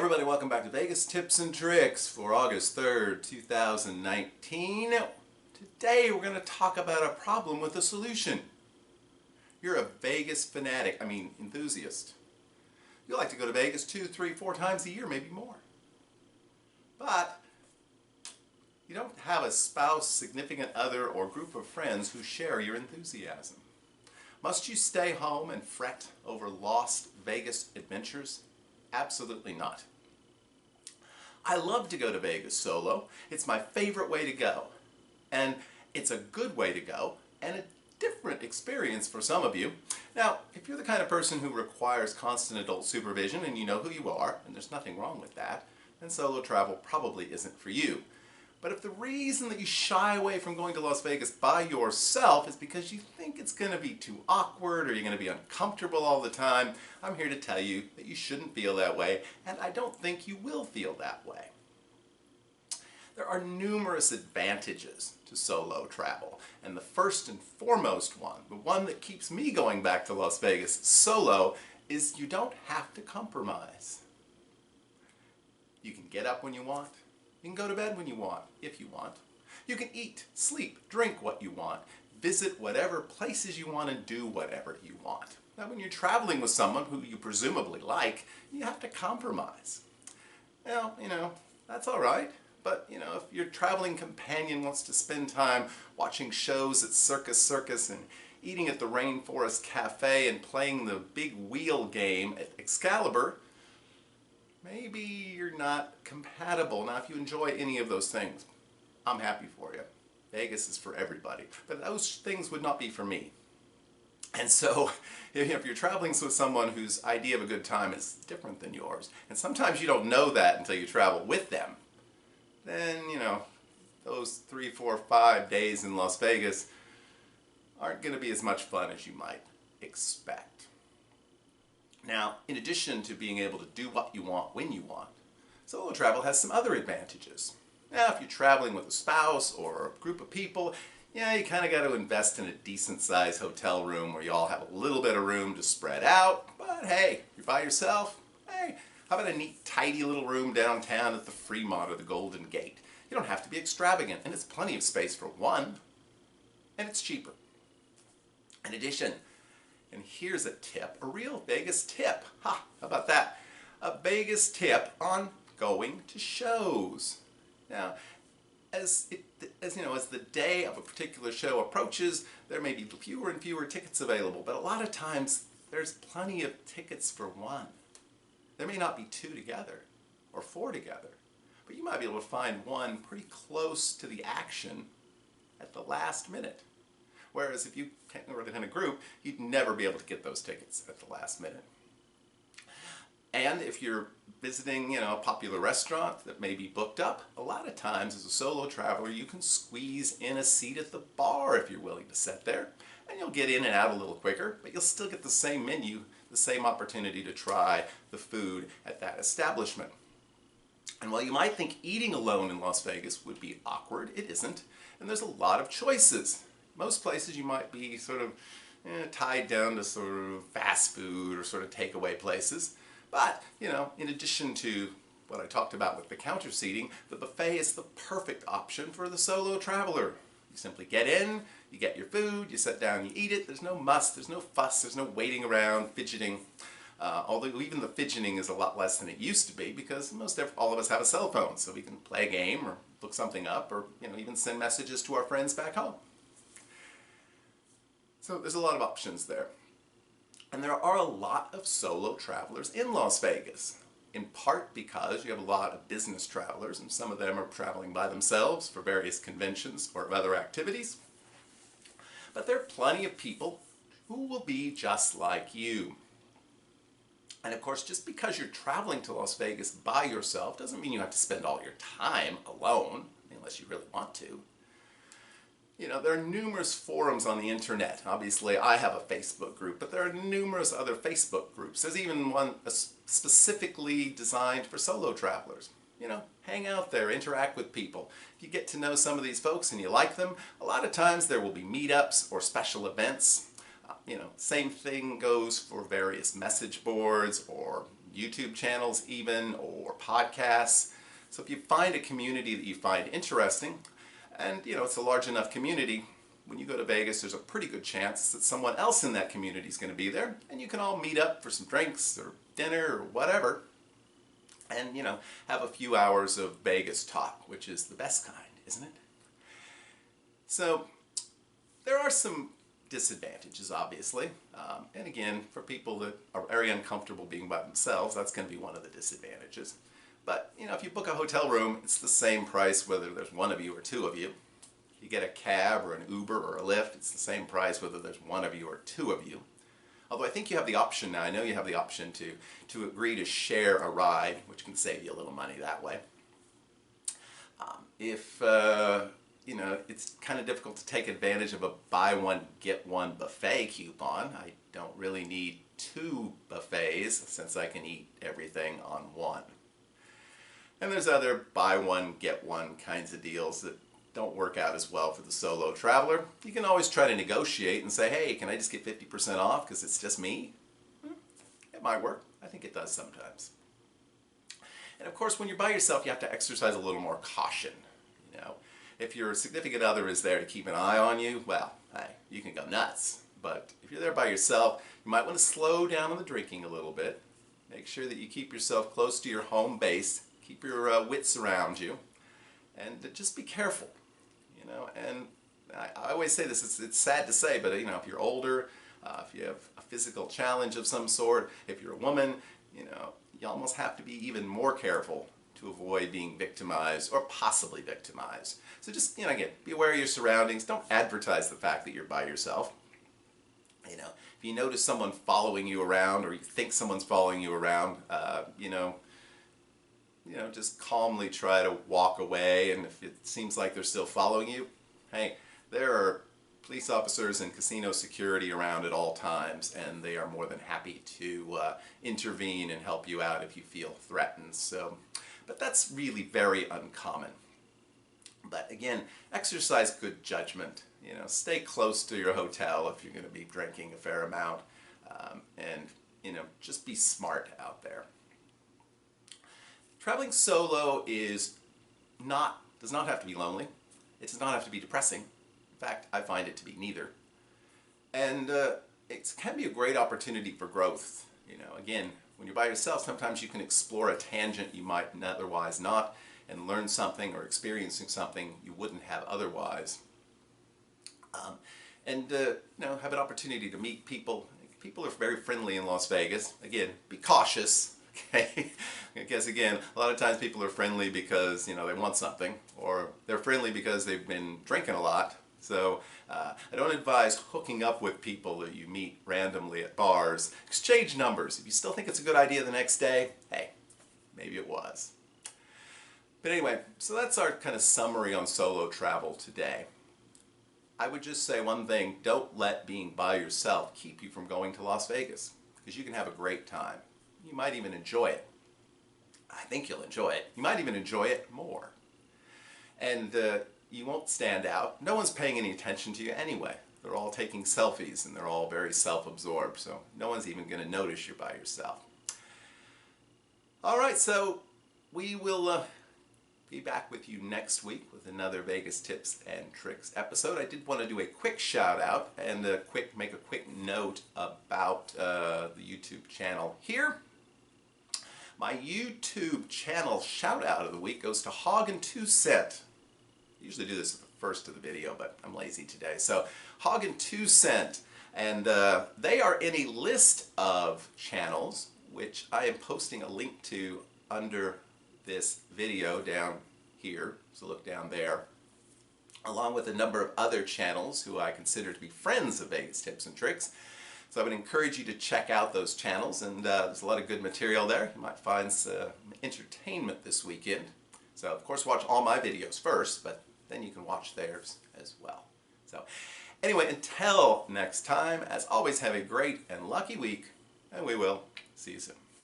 everybody, welcome back to Vegas Tips and Tricks for August 3rd, 2019. Today we're going to talk about a problem with a solution. You're a Vegas fanatic, enthusiast. You like to go to Vegas 2, 3, 4 times a year, maybe more. But you don't have a spouse, significant other, or group of friends who share your enthusiasm. Must you stay home and fret over lost Vegas adventures? Absolutely not. I love to go to Vegas solo. It's my favorite way to go. And it's a good way to go and a different experience for some of you. Now, if you're the kind of person who requires constant adult supervision and you know who you are, and there's nothing wrong with that, then solo travel probably isn't for you. But if the reason that you shy away from going to Las Vegas by yourself is because you think it's going to be too awkward or you're going to be uncomfortable all the time, I'm here to tell you that you shouldn't feel that way, and I don't think you will feel that way. There are numerous advantages to solo travel, and the first and foremost one, the one that keeps me going back to Las Vegas solo, is you don't have to compromise. You can get up when you want. You can go to bed when you want, if you want. You can eat, sleep, drink what you want, visit whatever places you want, and do whatever you want. Now, when you're traveling with someone who you presumably like, you have to compromise. Well, that's all right. But, if your traveling companion wants to spend time watching shows at Circus and eating at the Rainforest Cafe and playing the big wheel game at Excalibur, maybe you're not compatible. Now, if you enjoy any of those things, I'm happy for you. Vegas is for everybody. But those things would not be for me. And so, if you're traveling with someone whose idea of a good time is different than yours, and sometimes you don't know that until you travel with them, then, those 3, 4, 5 days in Las Vegas aren't going to be as much fun as you might expect. Now, in addition to being able to do what you want when you want, solo travel has some other advantages. Now, if you're traveling with a spouse or a group of people, you kind of got to invest in a decent-sized hotel room where you all have a little bit of room to spread out. But hey, you're by yourself, hey, how about a neat, tidy little room downtown at the Fremont or the Golden Gate? You don't have to be extravagant, and it's plenty of space for one, and it's cheaper. In addition, and here's a tip, a real Vegas tip. Ha, how about that? A Vegas tip on going to shows. Now, as the day of a particular show approaches, there may be fewer and fewer tickets available, but a lot of times there's plenty of tickets for one. There may not be 2 together or 4 together, but you might be able to find one pretty close to the action at the last minute. Whereas if you were in a group, you'd never be able to get those tickets at the last minute. And if you're visiting, a popular restaurant that may be booked up, a lot of times as a solo traveler, you can squeeze in a seat at the bar if you're willing to sit there. And you'll get in and out a little quicker, but you'll still get the same menu, the same opportunity to try the food at that establishment. And while you might think eating alone in Las Vegas would be awkward, it isn't. And there's a lot of choices. Most places you might be sort of tied down to sort of fast food or sort of takeaway places. But, in addition to what I talked about with the counter seating, the buffet is the perfect option for the solo traveler. You simply get in, you get your food, you sit down, you eat it. There's no muss, there's no fuss, there's no waiting around, fidgeting. Although even the fidgeting is a lot less than it used to be because all of us have a cell phone, so we can play a game or look something up or even send messages to our friends back home. So there's a lot of options there. And there are a lot of solo travelers in Las Vegas, in part because you have a lot of business travelers, and some of them are traveling by themselves for various conventions or other activities. But there are plenty of people who will be just like you. And of course, just because you're traveling to Las Vegas by yourself doesn't mean you have to spend all your time alone, unless you really want to. There are numerous forums on the internet. Obviously, I have a Facebook group, but there are numerous other Facebook groups. There's even one specifically designed for solo travelers. Hang out there, interact with people. If you get to know some of these folks and you like them, a lot of times there will be meetups or special events. Same thing goes for various message boards or YouTube channels even, or podcasts. So if you find a community that you find interesting, and it's a large enough community, when you go to Vegas, there's a pretty good chance that someone else in that community is going to be there, and you can all meet up for some drinks or dinner or whatever, and have a few hours of Vegas talk, which is the best kind, isn't it? So there are some disadvantages, obviously, and again, for people that are very uncomfortable being by themselves, that's going to be one of the disadvantages. But if you book a hotel room, it's the same price whether there's one of you or two of you. If you get a cab or an Uber or a Lyft, it's the same price whether there's one of you or two of you. Although I think you have the option now, I know you have the option to agree to share a ride, which can save you a little money that way. It's kind of difficult to take advantage of a buy one, get one buffet coupon. I don't really need two buffets since I can eat everything on one. And there's other buy one, get one kinds of deals that don't work out as well for the solo traveler. You can always try to negotiate and say, hey, can I just get 50% off because it's just me? It might work. I think it does sometimes. And of course, when you're by yourself, you have to exercise a little more caution. If your significant other is there to keep an eye on you, well, hey, you can go nuts. But if you're there by yourself, you might want to slow down on the drinking a little bit. Make sure that you keep yourself close to your home base. Keep your wits around you. And just be careful. And I always say this, it's sad to say, but if you're older, if you have a physical challenge of some sort, if you're a woman, you almost have to be even more careful to avoid being victimized or possibly victimized. So just, again, be aware of your surroundings. Don't advertise the fact that you're by yourself. If you notice someone following you around or you think someone's following you around, just calmly try to walk away, and if it seems like they're still following you, hey, there are police officers and casino security around at all times, and they are more than happy to intervene and help you out if you feel threatened. So, but that's really very uncommon. But again, exercise good judgment. Stay close to your hotel if you're going to be drinking a fair amount, and just be smart out there. Traveling solo does not have to be lonely. It does not have to be depressing. In fact, I find it to be neither. And it can be a great opportunity for growth. Again, when you're by yourself, sometimes you can explore a tangent you might otherwise not, and learn something or experiencing something you wouldn't have otherwise. Have an opportunity to meet people. People are very friendly in Las Vegas. Again, be cautious. Okay, because again, a lot of times people are friendly because they want something, or they're friendly because they've been drinking a lot. So I don't advise hooking up with people that you meet randomly at bars. Exchange numbers. If you still think it's a good idea the next day, hey, maybe it was. But anyway, so that's our kind of summary on solo travel today. I would just say one thing: don't let being by yourself keep you from going to Las Vegas, because you can have a great time. You might even enjoy it. I think you'll enjoy it. You might even enjoy it more. And you won't stand out. No one's paying any attention to you anyway. They're all taking selfies and they're all very self-absorbed, so no one's even going to notice you're by yourself. Alright, so we will be back with you next week with another Vegas Tips and Tricks episode. I did want to do a quick shout out and make a quick note about the YouTube channel here. My YouTube channel shout out of the week goes to Hog and 2 Cent. I usually do this at the first of the video, but I'm lazy today. So Hog and 2 Cent, and they are in a list of channels which I am posting a link to under this video down here, so look down there, along with a number of other channels who I consider to be friends of Vegas Tips and Tricks. So I would encourage you to check out those channels, and there's a lot of good material there. You might find some entertainment this weekend. So of course watch all my videos first, but then you can watch theirs as well. So anyway, until next time, as always, have a great and lucky week, and we will see you soon.